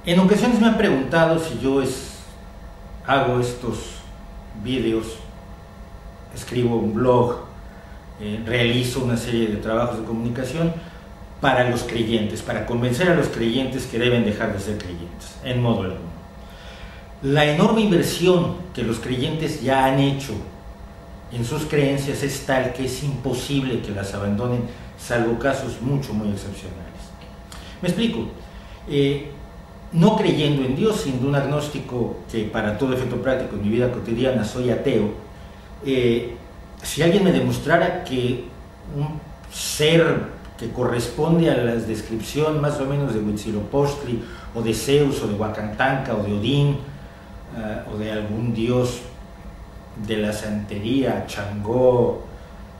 En ocasiones me han preguntado si yo hago estos vídeos, escribo un blog, realizo una serie de trabajos de comunicación para los creyentes, para convencer a los creyentes que deben dejar de ser creyentes, en modo alguno. La enorme inversión que los creyentes ya han hecho en sus creencias es tal que es imposible que las abandonen, salvo casos muy excepcionales. Me explico. No creyendo en Dios, siendo un agnóstico que para todo efecto práctico en mi vida cotidiana soy ateo, si alguien me demostrara que un ser que corresponde a la descripción más o menos de Huitzilopochtli o de Zeus o de Huacantanca o de Odín o de algún dios de la santería, Changó,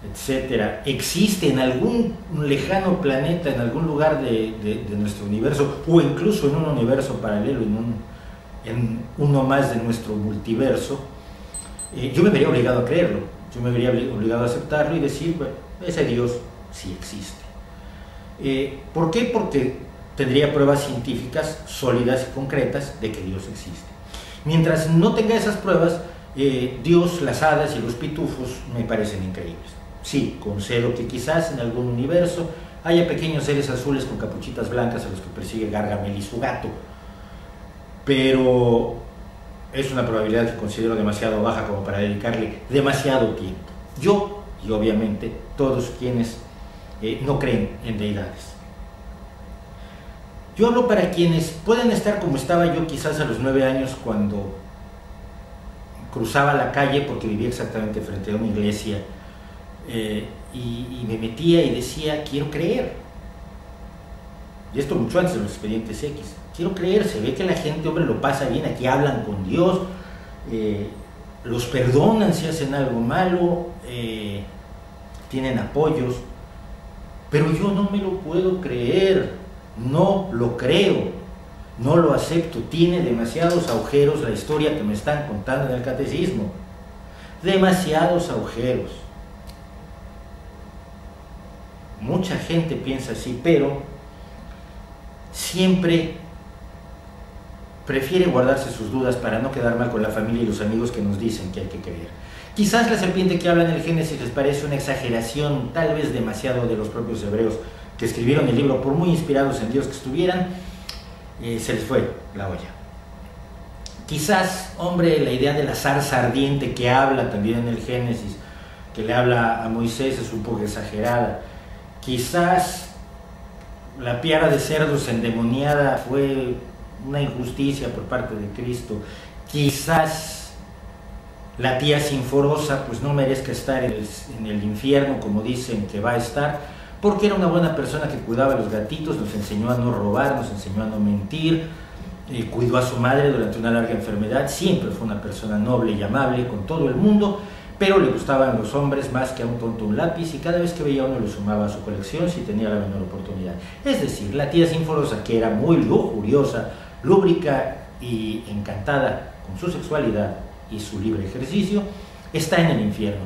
etcétera, existe en algún lejano planeta, en algún lugar de nuestro universo, o incluso en un universo paralelo, en uno más de nuestro multiverso, yo me vería obligado a creerlo, yo me vería obligado a aceptarlo y decir, bueno, ese Dios sí existe. ¿Por qué? Porque tendría pruebas científicas sólidas y concretas de que Dios existe. Mientras no tenga esas pruebas, Dios, las hadas y los pitufos me parecen increíbles. Sí, concedo que quizás en algún universo haya pequeños seres azules con capuchitas blancas a los que persigue Gargamel y su gato, pero es una probabilidad que considero demasiado baja como para dedicarle demasiado tiempo. Yo, y obviamente todos quienes no creen en deidades. Yo hablo para quienes pueden estar como estaba yo quizás a los 9 años cuando cruzaba la calle, porque vivía exactamente frente a una iglesia, y me metía y decía, quiero creer. Y esto mucho antes de los expedientes X. Quiero creer, se ve que la gente, hombre, lo pasa bien, aquí hablan con Dios, los perdonan si hacen algo malo, tienen apoyos, pero yo no me lo puedo creer, no lo creo, no lo acepto, tiene demasiados agujeros la historia que me están contando en el catecismo, demasiados agujeros. Mucha gente piensa así, pero siempre prefiere guardarse sus dudas para no quedar mal con la familia y los amigos que nos dicen que hay que creer. Quizás la serpiente que habla en el Génesis les parece una exageración, tal vez demasiado, de los propios hebreos que escribieron el libro, por muy inspirados en Dios que estuvieran, se les fue la olla. Quizás, hombre, la idea de la zarza ardiente que habla también en el Génesis, que le habla a Moisés, es un poco exagerada. Quizás la piara de cerdos endemoniada fue una injusticia por parte de Cristo. Quizás la tía sinforosa pues no merezca estar en el infierno como dicen que va a estar, porque era una buena persona que cuidaba a los gatitos, nos enseñó a no robar, nos enseñó a no mentir, cuidó a su madre durante una larga enfermedad, siempre fue una persona noble y amable con todo el mundo, pero le gustaban los hombres más que a un tonto un lápiz, y cada vez que veía uno lo sumaba a su colección si tenía la menor oportunidad. Es decir, la tía sinforosa, que era muy lujuriosa, lúbrica y encantada con su sexualidad y su libre ejercicio, está en el infierno.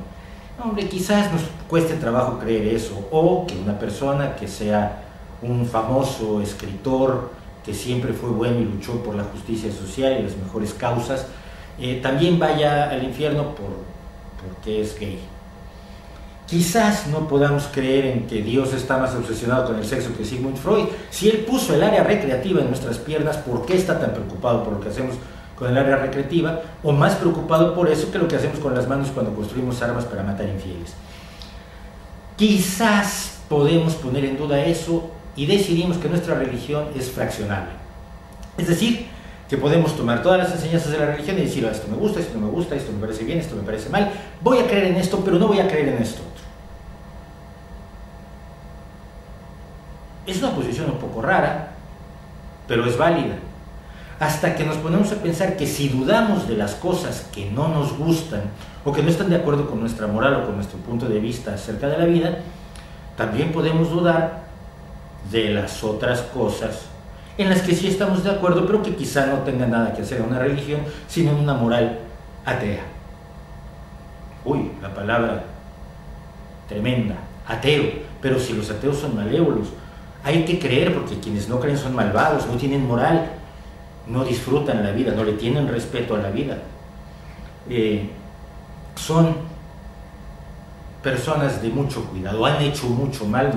Hombre, quizás nos cueste trabajo creer eso, o que una persona que sea un famoso escritor que siempre fue bueno y luchó por la justicia social y las mejores causas, también vaya al infierno porque es gay. Quizás no podamos creer en que Dios está más obsesionado con el sexo que Sigmund Freud. Si él puso el área recreativa en nuestras piernas, ¿por qué está tan preocupado por lo que hacemos con el área recreativa? O más preocupado por eso que lo que hacemos con las manos cuando construimos armas para matar infieles. Quizás podemos poner en duda eso y decidimos que nuestra religión es fraccionable. Es decir, que podemos tomar todas las enseñanzas de la religión y decir, esto me gusta, esto no me gusta, esto me parece bien, esto me parece mal, voy a creer en esto, pero no voy a creer en esto otro. Es una posición un poco rara, pero es válida. Hasta que nos ponemos a pensar que si dudamos de las cosas que no nos gustan o que no están de acuerdo con nuestra moral o con nuestro punto de vista acerca de la vida, también podemos dudar de las otras cosas en las que sí estamos de acuerdo, pero que quizá no tengan nada que hacer en una religión, sino en una moral atea. Uy, la palabra tremenda, ateo. Pero si los ateos son malévolos, hay que creer, porque quienes no creen son malvados, no tienen moral. no disfrutan la vida, no le tienen respeto a la vida. Son personas de mucho cuidado, han hecho mucho mal,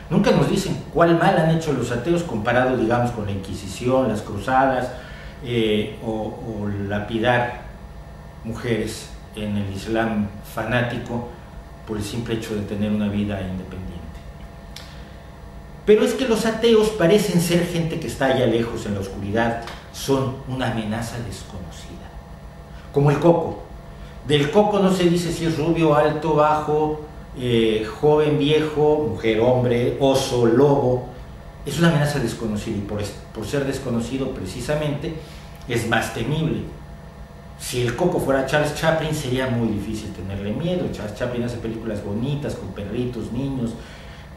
nunca nos dicen cuál mal han hecho los ateos comparado, digamos, con la Inquisición, las cruzadas, o lapidar mujeres en el Islam fanático por el simple hecho de tener una vida independiente. Pero es que los ateos parecen ser gente que está allá lejos en la oscuridad, son una amenaza desconocida. Como el coco. Del coco no se dice si es rubio, alto, bajo, joven, viejo, mujer, hombre, oso, lobo. Es una amenaza desconocida y por ser desconocido precisamente es más temible. Si el coco fuera Charles Chaplin sería muy difícil tenerle miedo. Charles Chaplin hace películas bonitas con perritos, niños,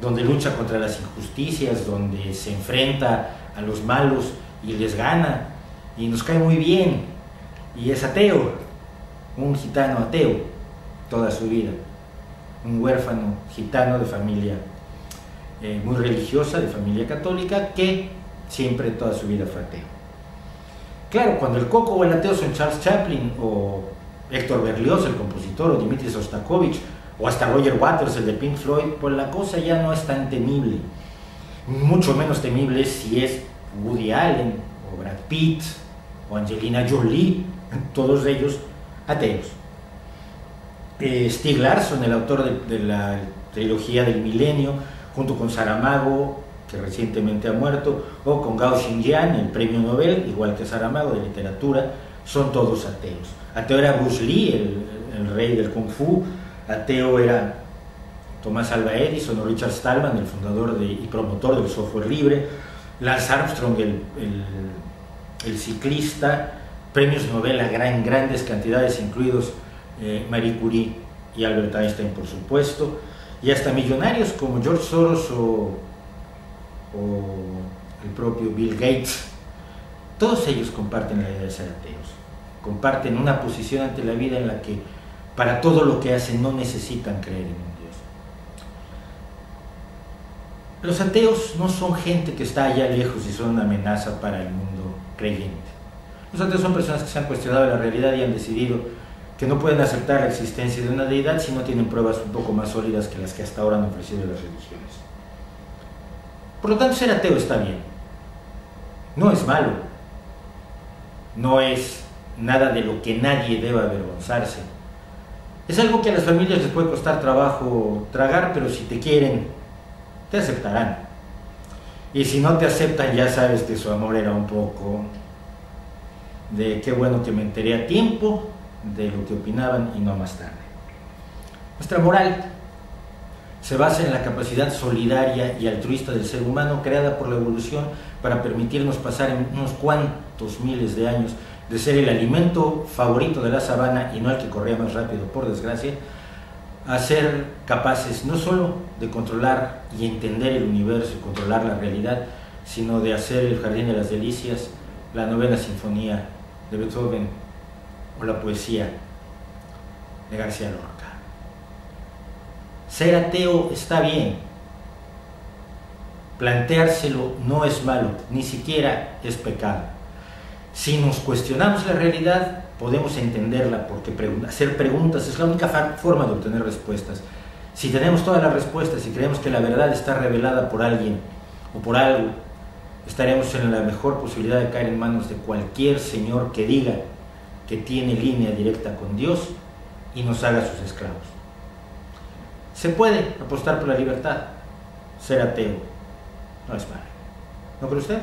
donde lucha contra las injusticias, donde se enfrenta a los malos y les gana y nos cae muy bien, y es ateo, un gitano ateo toda su vida, un huérfano gitano de familia muy religiosa, de familia católica, que siempre toda su vida fue ateo. Claro, cuando el coco o el ateo son Charles Chaplin o Héctor Berlioz, el compositor, o Dmitri Shostakovich, o hasta Roger Waters, el de Pink Floyd, pues la cosa ya no es tan temible. Mucho menos temible si es Woody Allen, o Brad Pitt, o Angelina Jolie, todos ellos ateos. Stieg Larsson, el autor de la trilogía del milenio, junto con Saramago, que recientemente ha muerto, o con Gao Xingyan, el premio Nobel, igual que Saramago, de literatura, son todos ateos. Ateo era Bruce Lee, el rey del Kung Fu. Ateo era Thomas Alva Edison o Richard Stallman, el fundador y promotor del software libre. Lance Armstrong, el ciclista. Premios Nobel a grandes cantidades, incluidos Marie Curie y Albert Einstein, por supuesto. Y hasta millonarios como George Soros o el propio Bill Gates. Todos ellos comparten la idea de ser ateos. Comparten una posición ante la vida en la que para todo lo que hacen no necesitan creer en un Dios. Los ateos no son gente que está allá lejos y son una amenaza para el mundo creyente. Los ateos son personas que se han cuestionado la realidad y han decidido que no pueden aceptar la existencia de una deidad si no tienen pruebas un poco más sólidas que las que hasta ahora han ofrecido las religiones. Por lo tanto, ser ateo está bien. No es malo. No es nada de lo que nadie deba avergonzarse. Es algo que a las familias les puede costar trabajo tragar, pero si te quieren, te aceptarán. Y si no te aceptan, ya sabes que su amor era un poco de qué bueno que me enteré a tiempo de lo que opinaban y no más tarde. Nuestra moral se basa en la capacidad solidaria y altruista del ser humano creada por la evolución para permitirnos pasar en unos cuantos miles de años de ser el alimento favorito de la sabana y no el que corría más rápido, por desgracia, a ser capaces no solo de controlar y entender el universo y controlar la realidad, sino de hacer el Jardín de las Delicias, la Novena Sinfonía de Beethoven o la poesía de García Lorca. Ser ateo está bien, planteárselo no es malo, ni siquiera es pecado. Si nos cuestionamos la realidad, podemos entenderla, porque hacer preguntas es la única forma de obtener respuestas. Si tenemos todas las respuestas y creemos que la verdad está revelada por alguien o por algo, estaremos en la mejor posibilidad de caer en manos de cualquier señor que diga que tiene línea directa con Dios y nos haga sus esclavos. Se puede apostar por la libertad. Ser ateo no es malo. ¿No cree usted?